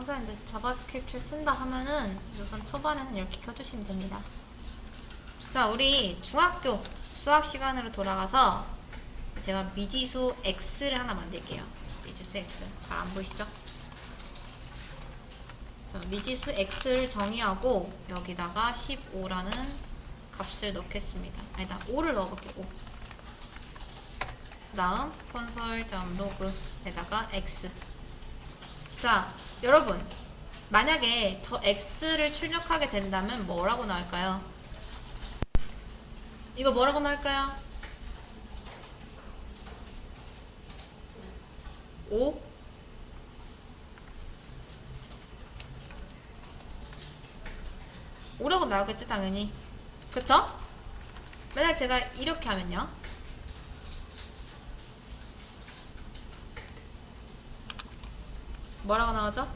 항상 이제 자바스크립트를 쓴다 하면은 우선 초반에는 이렇게 켜두시면 됩니다. 자, 우리 중학교 수학 시간으로 돌아가서 제가 미지수 x를 하나 만들게요. 미지수 x 잘 안 보이시죠? 자, 미지수 x를 정의하고 여기다가 15라는 값을 넣겠습니다. 아니다, 5를 넣어볼게요. 5. 그 다음 console.log에다가 x. 자, 여러분 만약에 저 x를 출력하게 된다면 뭐라고 나올까요? 이거 뭐라고 나올까요? 5? 오라고 나오겠죠, 당연히. 그쵸? 만약 제가 이렇게 하면요. 뭐라고 나오죠?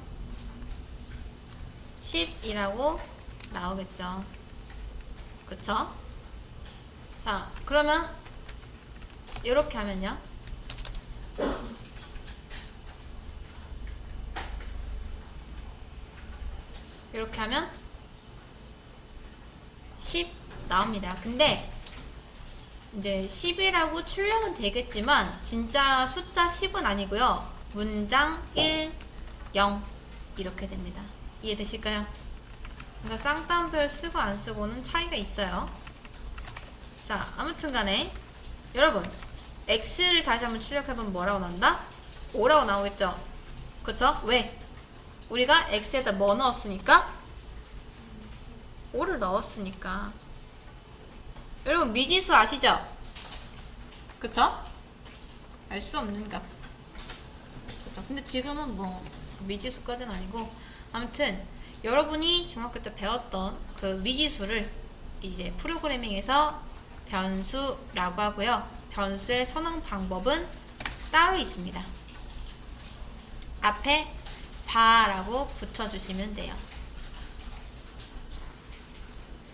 10이라고 나오겠죠. 그쵸? 자, 그러면 이렇게 하면요. 이렇게 하면 10 나옵니다. 근데 이제 10이라고 출력은 되겠지만 진짜 숫자 10은 아니고요. 문장 1, 0 이렇게 됩니다. 이해되실까요? 그러니까 쌍따옴표를 쓰고 안 쓰고는 차이가 있어요. 자, 아무튼 간에 여러분 x를 다시 한번 출력해보면 뭐라고 나온다? 5라고 나오겠죠? 그쵸? 왜? 우리가 x에다 뭐 넣었으니까? 5를 넣었으니까. 여러분 미지수 아시죠? 그쵸? 알 수 없는 값. 그쵸? 근데 지금은 뭐 미지수까지는 아니고, 아무튼 여러분이 중학교 때 배웠던 그 미지수를 이제 프로그래밍에서 변수라고 하고요. 변수의 선언 방법은 따로 있습니다. 앞에 바라고 붙여주시면 돼요.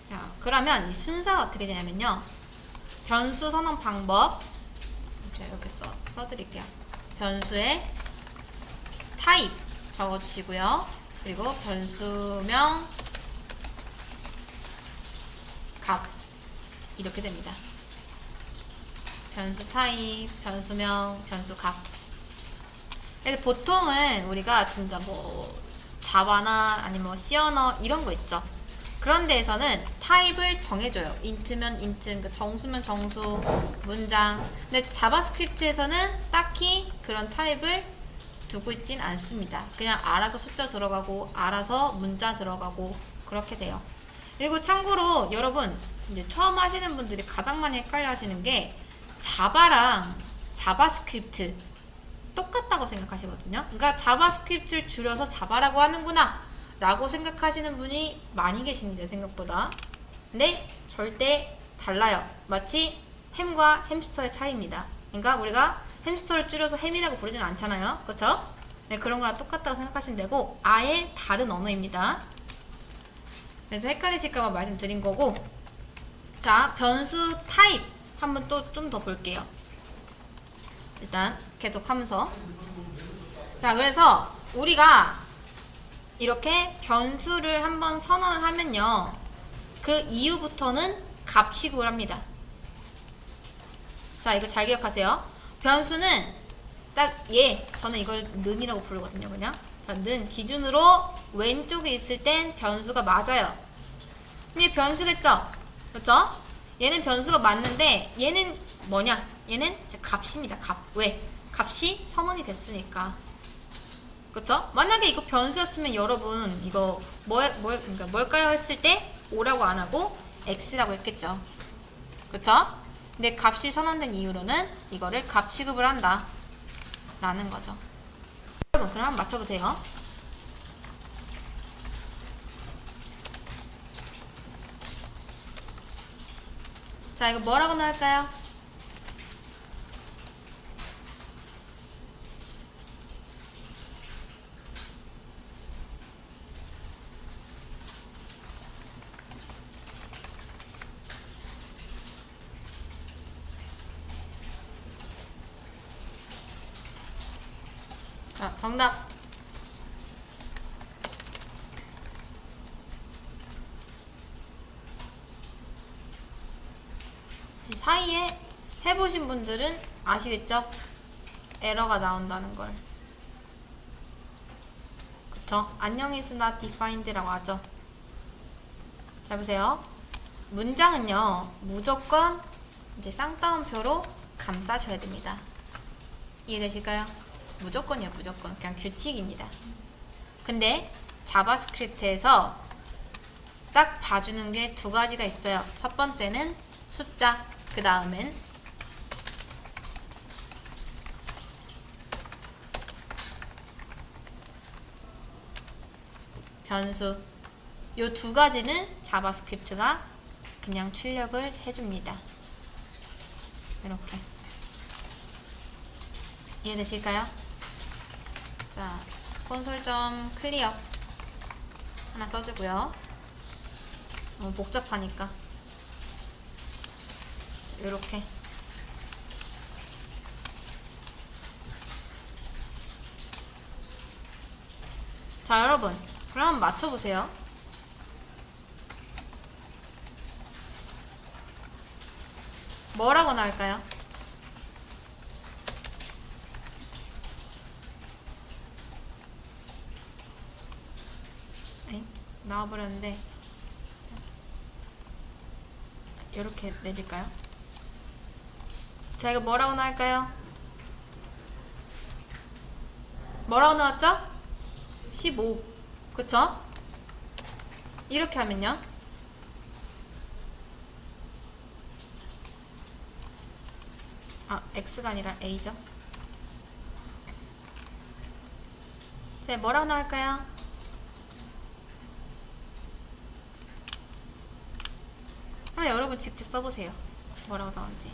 자, 그러면 이 순서가 어떻게 되냐면요. 변수 선언 방법, 제가 이렇게 써드릴게요. 변수의 타입 적어주시고요. 그리고 변수명 값 이렇게 됩니다. 변수 타입, 변수명, 변수 값. 그래서 보통은 우리가 진짜 뭐 자바나 아니면 뭐 C 언어 이런 거 있죠. 그런 데에서는 타입을 정해줘요. 인트면 인트, 그러니까 정수면 정수, 문장. 근데 자바스크립트에서는 딱히 그런 타입을 두고 있진 않습니다. 그냥 알아서 숫자 들어가고 알아서 문자 들어가고 그렇게 돼요. 그리고 참고로 여러분 이제 처음 하시는 분들이 가장 많이 헷갈려 하시는 게 자바랑 자바스크립트 똑같다고 생각하시거든요. 그러니까 자바스크립트를 줄여서 자바라고 하는구나 라고 생각하시는 분이 많이 계십니다. 생각보다. 근데 절대 달라요. 마치 햄과 햄스터의 차이입니다. 그러니까 우리가 햄스터를 줄여서 햄이라고 부르진 않잖아요. 그쵸? 네, 그런 거랑 똑같다고 생각하시면 되고 아예 다른 언어입니다. 그래서 헷갈리실까봐 말씀드린 거고, 자, 변수 타입 한번 또 좀 더 볼게요. 일단 계속 하면서, 자, 그래서 우리가 이렇게 변수를 한번 선언을 하면요, 그 이후부터는 값 취급을 합니다. 자, 이거 잘 기억하세요. 변수는 딱 저는 이걸 는이라고 부르거든요. 그냥 자, 는 기준으로 왼쪽에 있을 땐 변수가 맞아요. 근데 변수겠죠? 그렇죠? 얘는 변수가 맞는데 얘는 뭐냐? 얘는 값입니다. 값. 왜? 값이 선언이 됐으니까. 그쵸? 만약에 이거 변수였으면 여러분 이거 그러니까 뭘까요? 했을 때 5라고 안 하고 x라고 했겠죠. 그쵸? 근데 값이 선언된 이유로는 이거를 값 취급을 한다 라는 거죠. 여러분 그럼 한번 맞춰보세요. 자, 이거 뭐라고 나올까요? 자, 정답 사이에 해보신 분들은 아시겠죠? 에러가 나온다는 걸. 그쵸? 안녕 is not defined라고 하죠. 자, 보세요. 문장은요, 무조건 이제 쌍따옴표로 감싸셔야 됩니다. 이해되실까요? 무조건이요, 무조건. 그냥 규칙입니다. 근데 자바스크립트에서 딱 봐주는 게 두 가지가 있어요. 첫 번째는 숫자, 그 다음엔 변수. 요 두 가지는 자바스크립트가 그냥 출력을 해줍니다. 이렇게. 이해되실까요? 자, 콘솔 점 클리어 하나 써주고요. 너무 복잡하니까 이렇게. 자, 여러분, 그럼 맞춰보세요. 뭐라고 나올까요? 네, 나와버렸는데 이렇게 내릴까요? 자, 이거 뭐라고 나올까요? 뭐라고 나왔죠? 15. 그쵸? 이렇게 하면요, X가 아니라 A죠. 자, 뭐라고 나올까요? 여러분 직접 써보세요. 뭐라고 나오는지.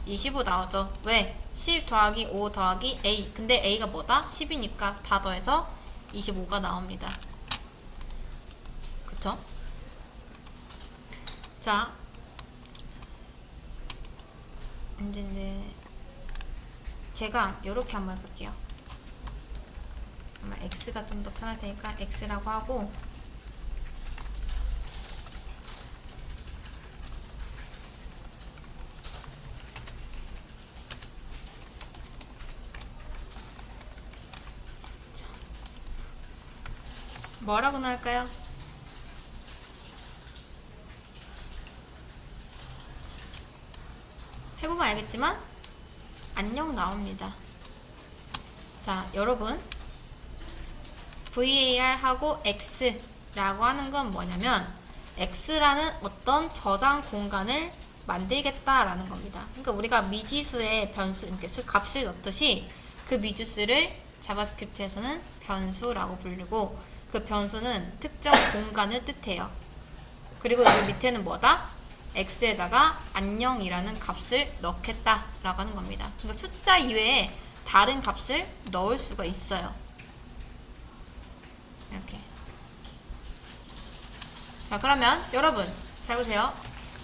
25 나오죠. 왜? 10 더하기 5 더하기 A. 근데 A가 뭐다? 10이니까 다 더해서 25가 나옵니다. 그쵸? 자, 이제 제가 요렇게 한번 해볼게요. 아마 X가 좀 더 편할 테니까 X라고 하고, 뭐라고 나올까요? 해보면 알겠지만 안녕 나옵니다. 자, 여러분, VAR하고 X라고 하는 건 뭐냐면 X라는 어떤 저장 공간을 만들겠다라는 겁니다. 그러니까 우리가 미지수의 변수, 이렇게 값을 넣듯이 그 미지수를 자바스크립트에서는 변수라고 부르고, 그 변수는 특정 공간을 뜻해요. 그리고 여기 밑에는 뭐다? X에다가 안녕이라는 값을 넣겠다라고 하는 겁니다. 그러니까 숫자 이외에 다른 값을 넣을 수가 있어요. 이렇게. 자, 그러면 여러분 잘 보세요.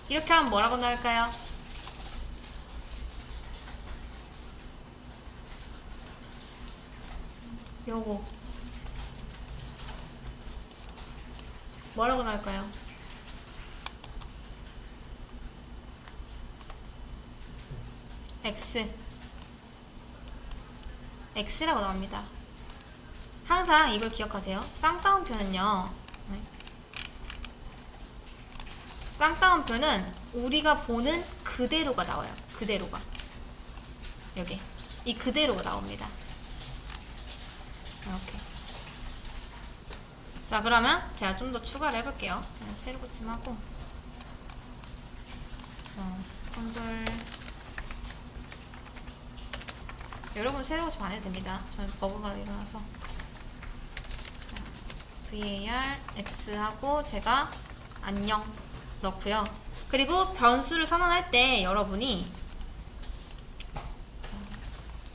이렇게 하면 뭐라고 나올까요? 요거 뭐라고 나올까요? X라고 나옵니다. 항상 이걸 기억하세요. 쌍따옴표는요, 쌍따옴표는 우리가 보는 그대로가 나와요. 그대로가. 여기. 이 그대로가 나옵니다. 이렇게. 자, 그러면 제가 좀 더 추가를 해볼게요. 그냥 세로 붙임하고. 자, 콘솔. 여러분 세로 붙임 안 해도 됩니다. 저는 버그가 일어나서. 자, VAR X하고 제가 안녕 넣고요. 그리고 변수를 선언할 때 여러분이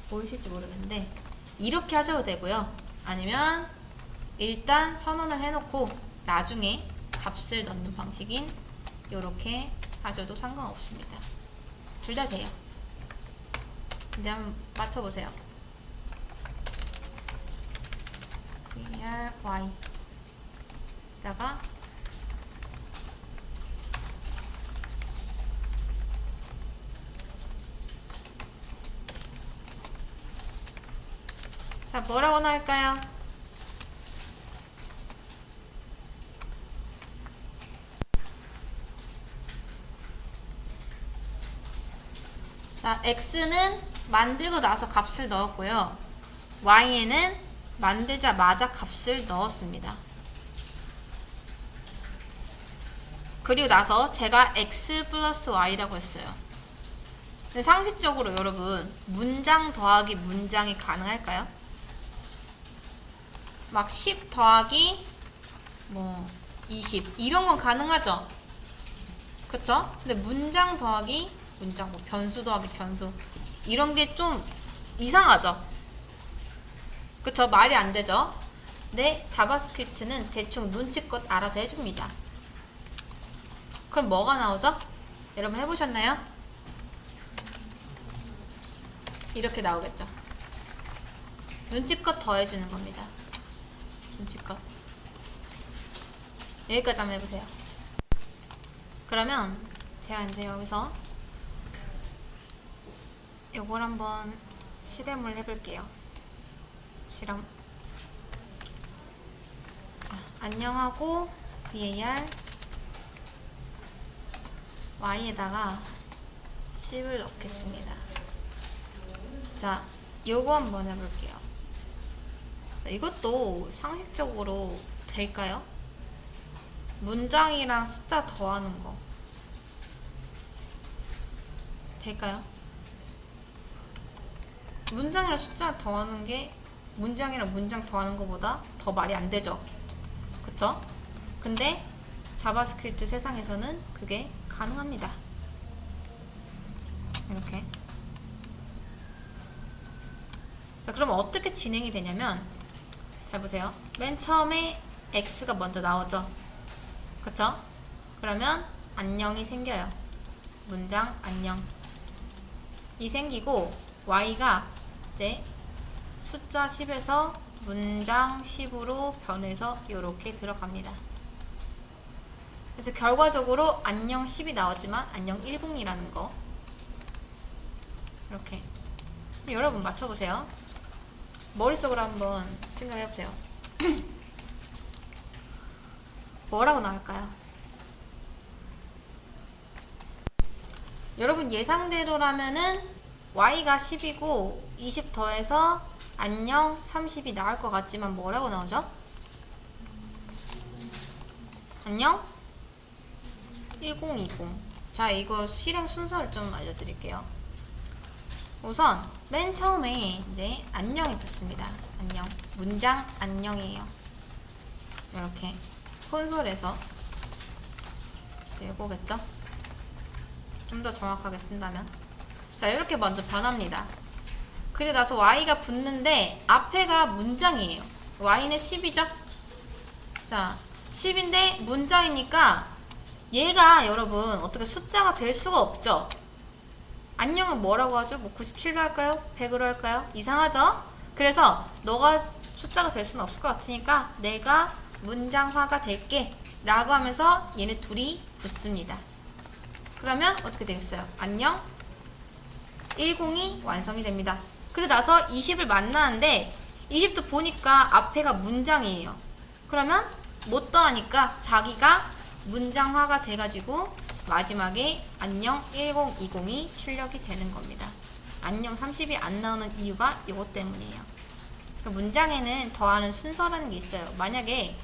보이실지 모르겠는데 이렇게 하셔도 되고요. 아니면 일단 선언을 해놓고 나중에 값을 넣는 방식인 이렇게 하셔도 상관없습니다. 둘 다 돼요. 근데 한번 맞춰보세요. VAR Y 다가 자, 뭐라고 나올까요? 자, x는 만들고 나서 값을 넣었고요. y에는 만들자마자 값을 넣었습니다. 그리고 나서 제가 x 플러스 y라고 했어요. 근데 상식적으로 여러분, 문장 더하기 문장이 가능할까요? 막 10 더하기 뭐 20 이런 건 가능하죠? 그쵸? 근데 문장 더하기 문장, 뭐 변수 더하기 변수 이런 게 좀 이상하죠? 그쵸? 말이 안 되죠? 근데 자바스크립트는 대충 눈치껏 알아서 해줍니다. 그럼 뭐가 나오죠? 여러분 해보셨나요? 이렇게 나오겠죠? 눈치껏 더해주는 겁니다. 눈치껏. 여기까지 한번 해보세요. 그러면 제가 이제 여기서 요걸 한번 실험을 해볼게요. 실험. 자, 안녕하고 var y에다가 10을 넣겠습니다. 자, 요거 한번 해볼게요. 자, 이것도 상식적으로 될까요? 문장이랑 숫자 더하는 거 될까요? 문장이랑 숫자 더하는 게 문장이랑 문장 더하는 것보다 더 말이 안 되죠? 그쵸? 근데 자바스크립트 세상에서는 그게 가능합니다. 이렇게. 자, 그러면 어떻게 진행이 되냐면, 잘 보세요. 맨 처음에 x가 먼저 나오죠? 그쵸? 그러면 안녕이 생겨요. 문장 안녕 이 생기고, y가 이제 숫자 10에서 문장 10으로 변해서 이렇게 들어갑니다. 그래서 결과적으로 안녕 10이 나오지만 안녕 10이라는 거. 이렇게. 여러분 맞춰보세요. 머릿속으로 한번 생각해보세요. 뭐라고 나올까요? 여러분 예상대로라면은 y가 10이고 20 더해서 안녕 30이 나올 것 같지만 뭐라고 나오죠? 안녕 1020. 자, 이거 실행 순서를 좀 알려드릴게요. 우선 맨 처음에 이제 안녕이 붙습니다. 안녕. 문장 안녕이에요. 이렇게 콘솔에서 이제 이거겠죠? 좀 더 정확하게 쓴다면, 자, 이렇게 먼저 변합니다. 그리고 나서 y가 붙는데 앞에가 문장이에요. y는 10이죠? 자, 10인데 문장이니까 얘가 여러분 어떻게 숫자가 될 수가 없죠? 안녕을 뭐라고 하죠? 뭐 97로 할까요? 100으로 할까요? 이상하죠? 그래서 너가 숫자가 될 수는 없을 것 같으니까 내가 문장화가 될게 라고 하면서 얘네 둘이 붙습니다. 그러면 어떻게 되겠어요? 안녕 10이 완성이 됩니다. 그리고 나서 20을 만나는데 20도 보니까 앞에가 문장이에요. 그러면 못 더하니까 자기가 문장화가 돼가지고 마지막에 안녕 1020이 출력이 되는 겁니다. 안녕 30이 안 나오는 이유가 이것 때문이에요. 그 문장에는 더하는 순서라는 게 있어요. 만약에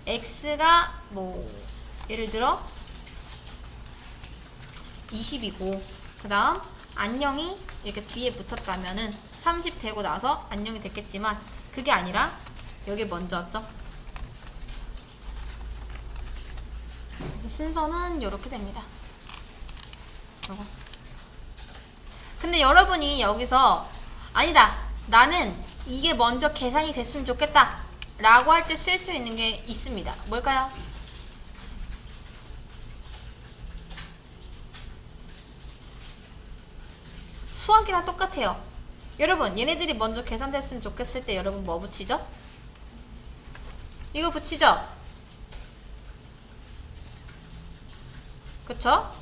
x가 뭐 예를 들어 20이고 그 다음 안녕이 이렇게 뒤에 붙었다면은 30 되고 나서 안녕이 됐겠지만 그게 아니라 여기 먼저 왔죠. 순서는 이렇게 됩니다. 요거. 근데 여러분이 여기서 아니다, 나는 이게 먼저 계산이 됐으면 좋겠다 라고 할 때 쓸 수 있는 게 있습니다. 뭘까요? 수학이랑 똑같아요. 여러분 얘네들이 먼저 계산됐으면 좋겠을 때 여러분 뭐 붙이죠? 이거 붙이죠? 그쵸?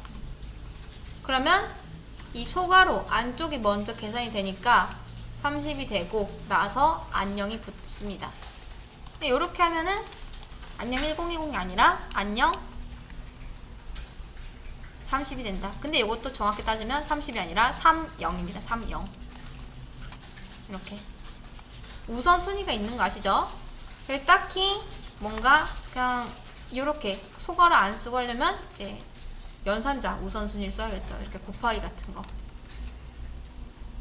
그러면 이 소괄호 안쪽이 먼저 계산이 되니까 30이 되고 나서 안녕이 붙습니다. 이렇게 하면은 안녕 1020이 아니라 안녕 30이 된다. 근데 이것도 정확히 따지면 30이 아니라 30입니다. 30. 이렇게 우선순위가 있는 거 아시죠? 그래서 딱히 뭔가 그냥 이렇게 소괄호 안 쓰고 하려면 이제 연산자 우선순위를 써야겠죠. 이렇게 곱하기 같은 거.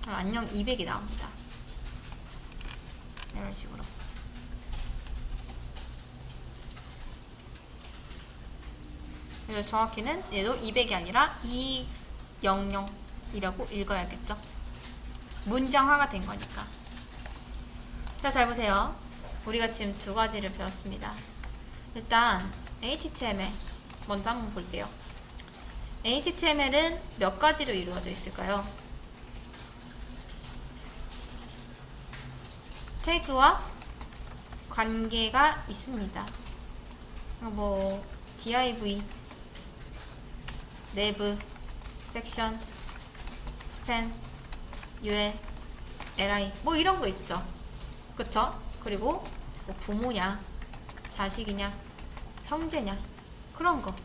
안녕 200이 나옵니다. 이런 식으로. 그래서 정확히는 얘도 200이 아니라 200이라고 읽어야겠죠. 문장화가 된 거니까. 자, 잘 보세요. 우리가 지금 두 가지를 배웠습니다. 일단 HTML 먼저 한번 볼게요. HTML은 몇 가지로 이루어져 있을까요? 태그와 관계가 있습니다. 뭐 div, nev, 섹션, span, ul, li 뭐 이런 거 있죠. 그쵸? 그리고 뭐 부모냐, 자식이냐, 형제냐 그런 거.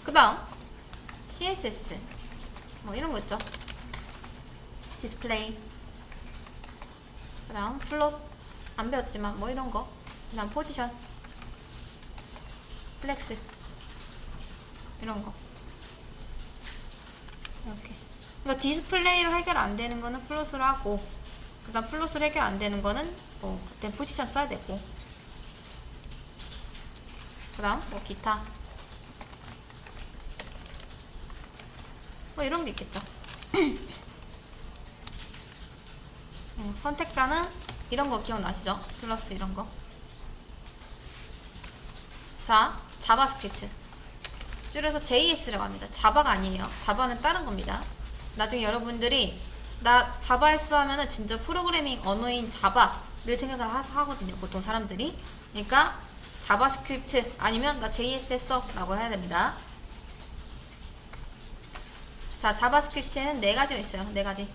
그 다음 css 뭐 이런 거 있죠. 디스플레이, 그 다음 플롯 안 배웠지만 뭐 이런 거. 그 다음 포지션, 플렉스 이런 거. 이렇게. 그러니까 디스플레이로 해결 안 되는 거는 플롯으로 하고, 그 다음 플롯으로 해결 안 되는 거는 뭐 그때 포지션 써야 되고, 그 다음 뭐 기타 뭐 이런 게 있겠죠. 선택자는 이런 거 기억나시죠? 플러스 이런 거. 자, 자바스크립트 줄여서 JS라고 합니다. 자바가 아니에요. 자바는 다른 겁니다. 나중에 여러분들이 나 자바했어 하면은 진짜 프로그래밍 언어인 자바를 생각을 하거든요. 보통 사람들이. 그러니까 자바스크립트 아니면 나 JS 했어 라고 해야 됩니다. 자, 자바스크립트에는 4가지가 있어요. 4가지.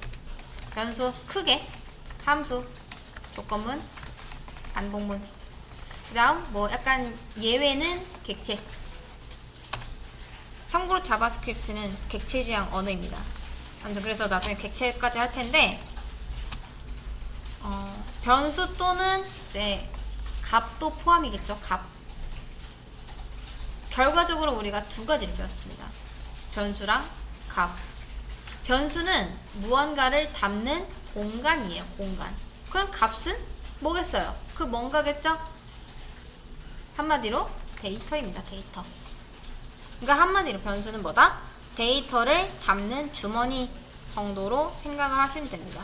변수, 크게, 함수, 조건문, 반복문. 그 다음 뭐 약간 예외는 객체. 참고로 자바스크립트는 객체 지향 언어입니다. 아무튼 그래서 나중에 객체까지 할 텐데, 변수 또는 이제 값도 포함이겠죠. 값. 결과적으로 우리가 두 가지를 배웠습니다. 변수랑 값. 변수는 무언가를 담는 공간이에요. 공간. 그럼 값은 뭐겠어요? 그 뭔가겠죠? 한마디로 데이터입니다. 데이터. 그러니까 한마디로 변수는 뭐다? 데이터를 담는 주머니 정도로 생각을 하시면 됩니다.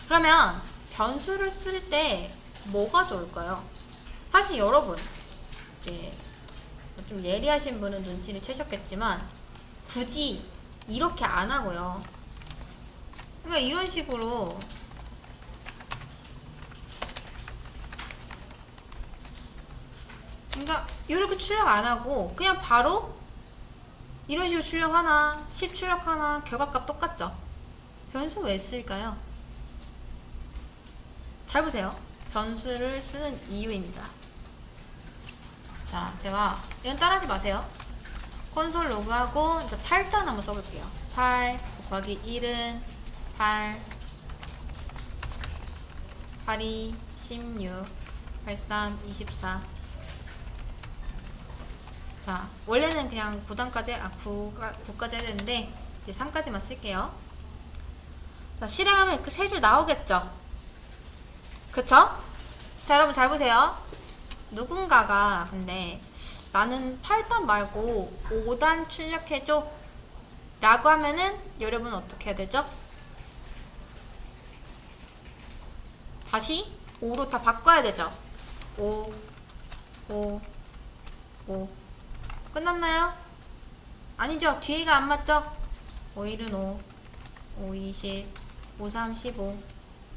그러면 변수를 쓸 때 뭐가 좋을까요? 사실 여러분 이제 좀 예리하신 분은 눈치를 채셨겠지만 굳이 이렇게 안 하고요. 그러니까 이런 식으로 그러니까 이렇게 출력 안 하고 그냥 바로 이런 식으로 출력하나 10 출력하나 결과값 똑같죠? 변수 왜 쓸까요? 잘 보세요. 변수를 쓰는 이유입니다. 자, 제가 이건 따라하지 마세요. 콘솔 로그하고 이제 8단 한번 써볼게요. 8 곱하기 1은 8 8이 16 83 24. 자, 원래는 그냥 9단까지 9까지 해야 되는데 이제 3까지만 쓸게요. 자, 실행하면 이렇게 세 줄 나오겠죠? 그쵸? 자, 여러분 잘 보세요. 누군가가 근데 나는 8단 말고 5단 출력해줘 라고 하면은 여러분 어떻게 해야 되죠? 다시 5로 다 바꿔야 되죠? 5 5 5 끝났나요? 아니죠? 뒤에가 안 맞죠? 5 1은 5 5 20 5 3 15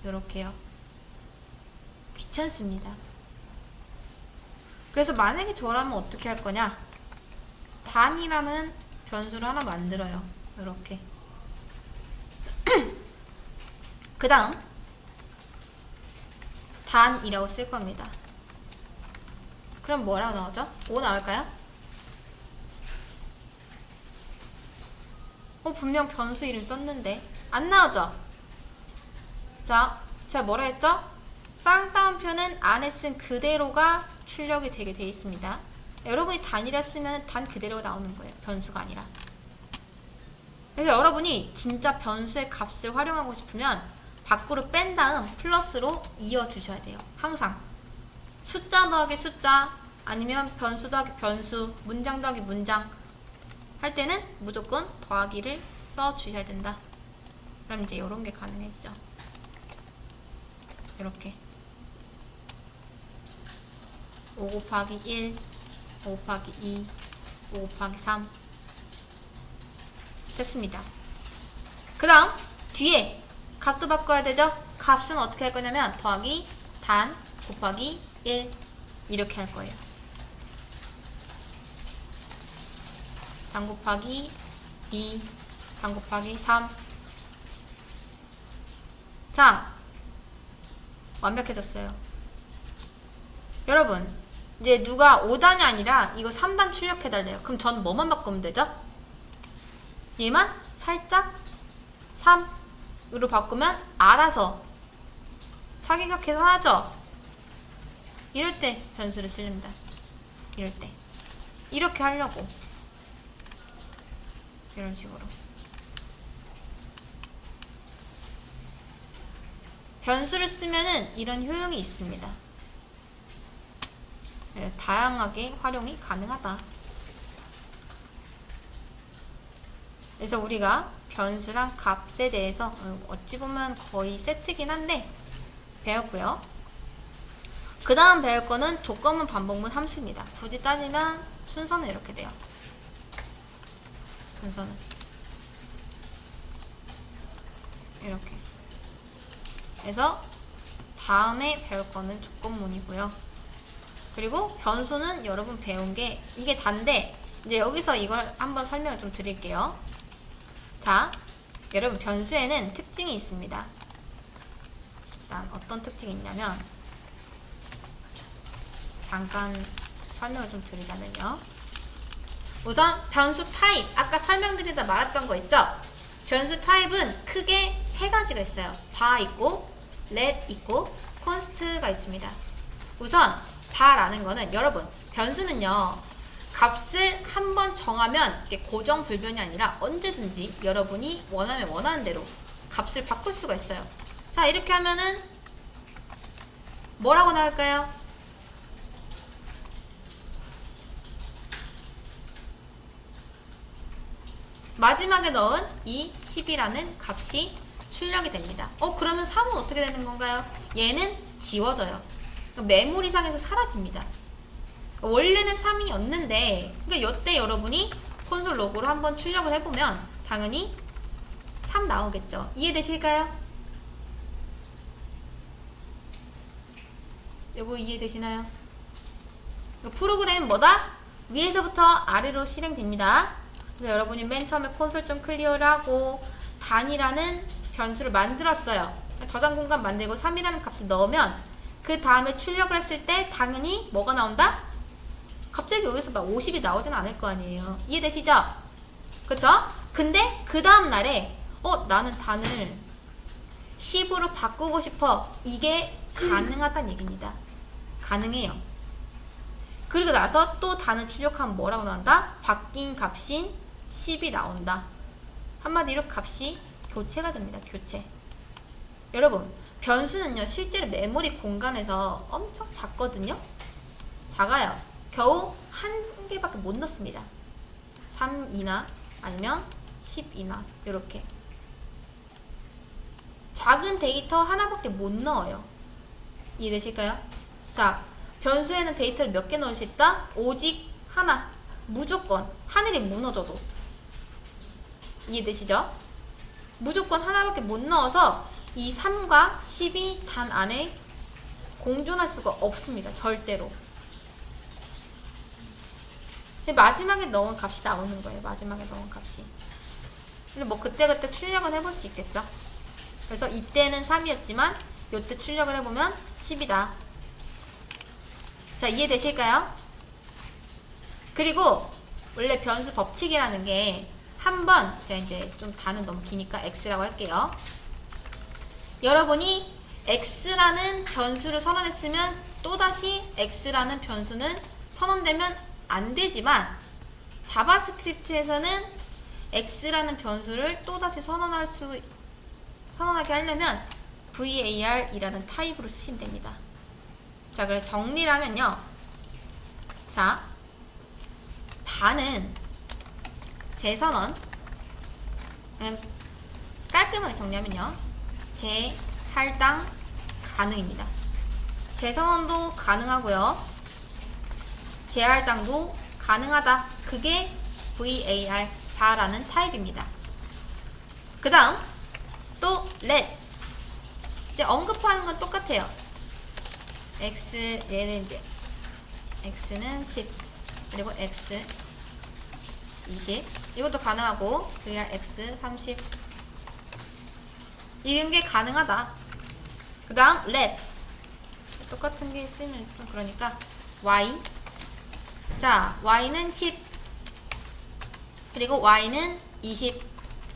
요렇게요. 귀찮습니다. 그래서 만약에 저라면 어떻게 할 거냐? 단이라는 변수를 하나 만들어요. 이렇게 그 다음 단이라고 쓸 겁니다. 그럼 뭐라고 나오죠? 5 나올까요? 분명 변수 이름 썼는데 안 나오죠? 자, 제가 뭐라 했죠? 쌍따옴표는 안에 쓴 그대로가 출력이 되게 돼 있습니다. 여러분이 단이라 쓰면 단 그대로가 나오는 거예요. 변수가 아니라. 그래서 여러분이 진짜 변수의 값을 활용하고 싶으면 밖으로 뺀 다음 플러스로 이어주셔야 돼요. 항상. 숫자 더하기 숫자, 아니면 변수 더하기 변수, 문장 더하기 문장 할 때는 무조건 더하기를 써주셔야 된다. 그럼 이제 이런 게 가능해지죠. 이렇게 5 곱하기 1, 5 곱하기 2, 5 곱하기 3 됐습니다. 그 다음 뒤에 값도 바꿔야 되죠. 값은 어떻게 할 거냐면 더하기 단 곱하기 1 이렇게 할 거예요. 단 곱하기 2, 단 곱하기 3. 자, 완벽해졌어요. 여러분, 이제 누가 5단이 아니라 이거 3단 출력해달래요. 그럼 전 뭐만 바꾸면 되죠? 얘만 살짝 3으로 바꾸면 알아서 자기가 계산하죠? 이럴 때 변수를 쓰립니다. 이럴 때. 이렇게 하려고. 이런 식으로. 변수를 쓰면은 이런 효용이 있습니다. 다양하게 활용이 가능하다. 그래서 우리가 변수랑 값에 대해서 어찌 보면 거의 세트긴 한데 배웠고요. 그 다음 배울 거는 조건문, 반복문, 함수입니다. 굳이 따지면 순서는 이렇게 돼요. 순서는 이렇게. 그래서 다음에 배울 거는 조건문이고요. 그리고 변수는 여러분 배운 게 이게 단데 이제 여기서 이걸 한번 설명을 좀 드릴게요. 자, 여러분 변수에는 특징이 있습니다. 일단 어떤 특징이 있냐면 잠깐 설명을 좀 드리자면요. 우선 변수 타입, 아까 설명드리다 말았던 거 있죠? 변수 타입은 크게 세 가지가 있어요. 바 있고 let 있고 const가 있습니다. 우선 바라는 거는 여러분 변수는요 값을 한번 정하면 이게 고정 불변이 아니라 언제든지 여러분이 원하면 원하는 대로 값을 바꿀 수가 있어요. 자, 이렇게 하면은 뭐라고 나올까요? 마지막에 넣은 이 10이라는 값이 출력이 됩니다. 그러면 3은 어떻게 되는 건가요? 얘는 지워져요. 메모리상에서 사라집니다. 원래는 3이었는데 그러니까 이때 여러분이 콘솔 로그로 한번 출력을 해보면 당연히 3 나오겠죠. 이해되실까요? 여보 이해되시나요? 프로그램 뭐다? 위에서부터 아래로 실행됩니다. 그래서 여러분이 맨 처음에 콘솔 좀 클리어를 하고 단이라는 변수를 만들었어요. 저장 공간 만들고 3이라는 값을 넣으면 그 다음에 출력을 했을 때 당연히 뭐가 나온다? 갑자기 여기서 막 50이 나오진 않을 거 아니에요. 이해되시죠? 그쵸? 근데 그 다음 날에 나는 단을 10으로 바꾸고 싶어. 이게 가능하다는 얘기입니다. 가능해요. 그리고 나서 또 단을 출력하면 뭐라고 나온다? 바뀐 값인 10이 나온다. 한마디로 값이 교체가 됩니다. 교체. 여러분 변수는요 실제로 메모리 공간에서 엄청 작거든요. 작아요. 겨우 한 개밖에 못 넣습니다. 3이나 아니면 10이나 이렇게 작은 데이터 하나밖에 못 넣어요. 이해되실까요? 자, 변수에는 데이터를 몇 개 넣을 수 있다? 오직 하나. 무조건 하늘이 무너져도. 이해되시죠? 무조건 하나밖에 못 넣어서 이 3과 10이 단 안에 공존할 수가 없습니다. 절대로. 근데 마지막에 넣은 값이 나오는 거예요. 마지막에 넣은 값이. 근데 뭐 그때그때 출력은 해볼 수 있겠죠? 그래서 이때는 3이었지만 이때 출력을 해보면 10이다. 자, 이해되실까요? 그리고 원래 변수 법칙이라는 게 한번 제가 이제 좀 단은 너무 기니까 x라고 할게요. 여러분이 x라는 변수를 선언했으면 또다시 x라는 변수는 선언되면 안 되지만 자바스크립트에서는 x라는 변수를 또다시 선언하게 하려면 var이라는 타입으로 쓰시면 됩니다. 자, 그래서 정리를 하면요. 자, 반은 재선언, 그냥 깔끔하게 정리하면요. 재할당 가능입니다. 재선언도 가능하고요. 재할당도 가능하다. 그게 var, 바라는 타입입니다. 그 다음 또 let. 이제 언급하는 건 똑같아요. x, 얘를 이제 x는 10 그리고 x 20 이것도 가능하고 var x 30 이런 게 가능하다. 그 다음 let. 똑같은 게 있으면 좀 그러니까 y. 자, y는 10 그리고 y는 20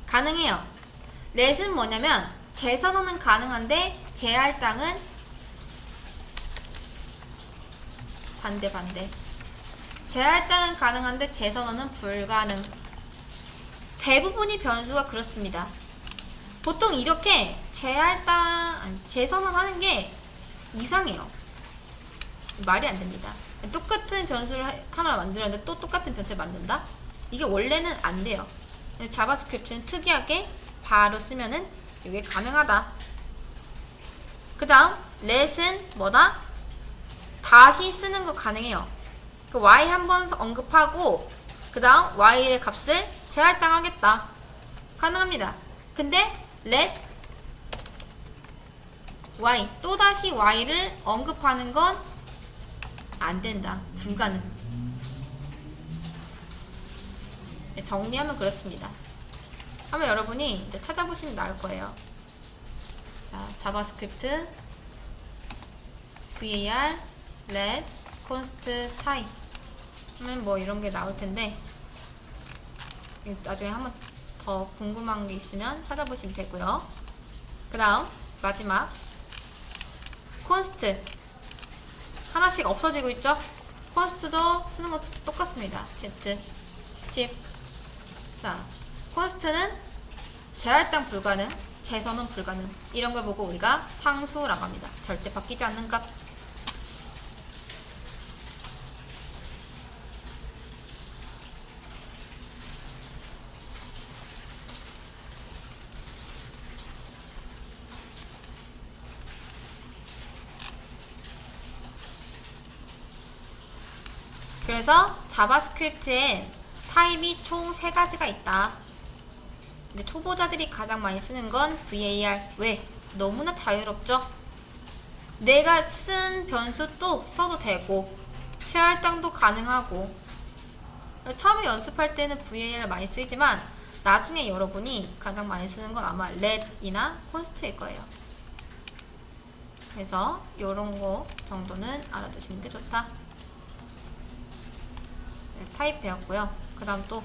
가능해요. let은 뭐냐면 재선언은 가능한데 재할당은 반대. 재할당은 가능한데 재선언은 불가능. 대부분이 변수가 그렇습니다. 보통 이렇게 재선언하는 게 이상해요. 말이 안 됩니다. 똑같은 변수를 하나 만들었는데 또 똑같은 변수를 만든다? 이게 원래는 안 돼요. 자바스크립트는 특이하게 바로 쓰면은 이게 가능하다. 그 다음 let은 뭐다? 다시 쓰는 거 가능해요. 그 y 한번 언급하고 그 다음 y의 값을 재할당하겠다. 가능합니다. 근데 let y 또다시 y를 언급하는 건 안 된다. 불가능. 정리하면 그렇습니다. 하면 여러분이 이제 찾아보시면 나올 거예요. 자, 자바스크립트 var let const 차이 하면 뭐 이런 게 나올 텐데 나중에 한번 더 궁금한 게 있으면 찾아보시면 되고요. 그 다음 마지막 const 하나씩 없어지고 있죠? const도 쓰는 거 똑같습니다. z 10. 자, const는 재할당 불가능, 재선언 불가능 이런 걸 보고 우리가 상수라고 합니다. 절대 바뀌지 않는 값. 그래서 자바스크립트에 타입이 총 3가지가 있다. 근데 초보자들이 가장 많이 쓰는 건 var. 왜? 너무나 자유롭죠? 내가 쓴 변수 또 써도 되고 재할당도 가능하고. 처음에 연습할 때는 var을 많이 쓰지만 나중에 여러분이 가장 많이 쓰는 건 아마 let이나 const일 거예요. 그래서 이런 거 정도는 알아두시는 게 좋다. 타입 배웠고요. 그 다음 또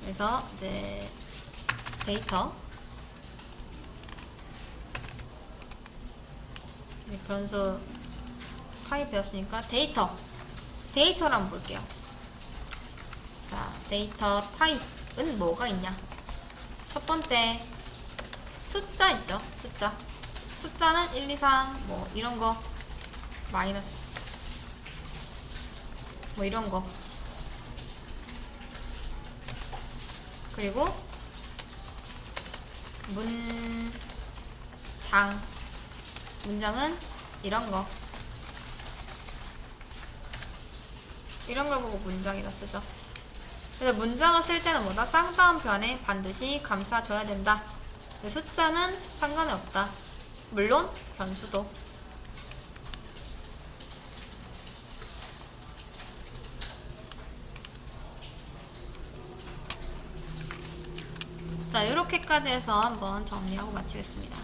그래서 이제 데이터 변수 타입 배웠으니까 데이터를 한번 볼게요. 자, 데이터 타입은 뭐가 있냐? 첫 번째 숫자 있죠. 숫자는 1, 2, 3 뭐 이런 거 마이너스 뭐 이런 거. 그리고 문장은 이런 거. 이런 걸 보고 문장이라 쓰죠. 그래서 문장을 쓸 때는 뭐다? 쌍따옴 변에 반드시 감싸줘야 된다. 숫자는 상관이 없다. 물론 변수도. 자, 이렇게까지 해서 한번 정리하고 마치겠습니다.